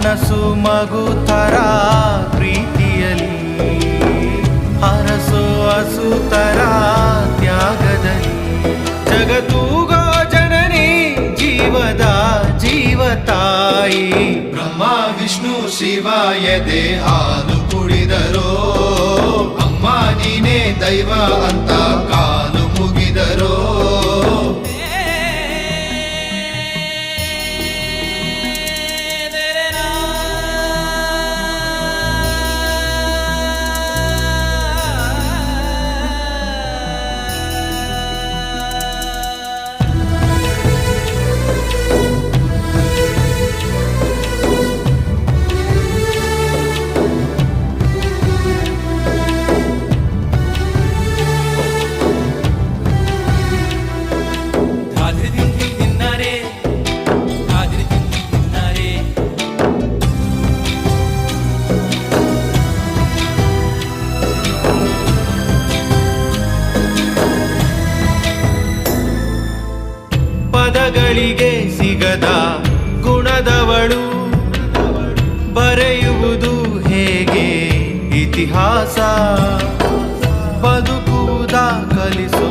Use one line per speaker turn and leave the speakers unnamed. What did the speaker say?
ಮನಸ್ಸು ಮಗು ಥರ ಪ್ರೀತಿಯಲಿ ಹರಸೋ ಹಸುತರ ತ್ಯಾಗದಲ್ಲಿ ಜಗತ್ತೂಗೋ ಜನನಿ ಜೀವದ ಜೀವತಾಯಿ
ಬ್ರಹ್ಮ ವಿಷ್ಣು ಶಿವ ಎದೆ ಹಾಲು ಕುಡಿದರೋ ಅಮ್ಮ ನೀನೇ ದೈವ ಅಂತ ಕಾಲು ಮುಗಿದರೋ
ಪದಗಳಿಗೆ ಸಿಗದ ಗುಣದವಳು ಬರೆಯುವುದು ಹೇಗೆ ಇತಿಹಾಸ ಬದುಕುವುದ ಕಲಿಸೋ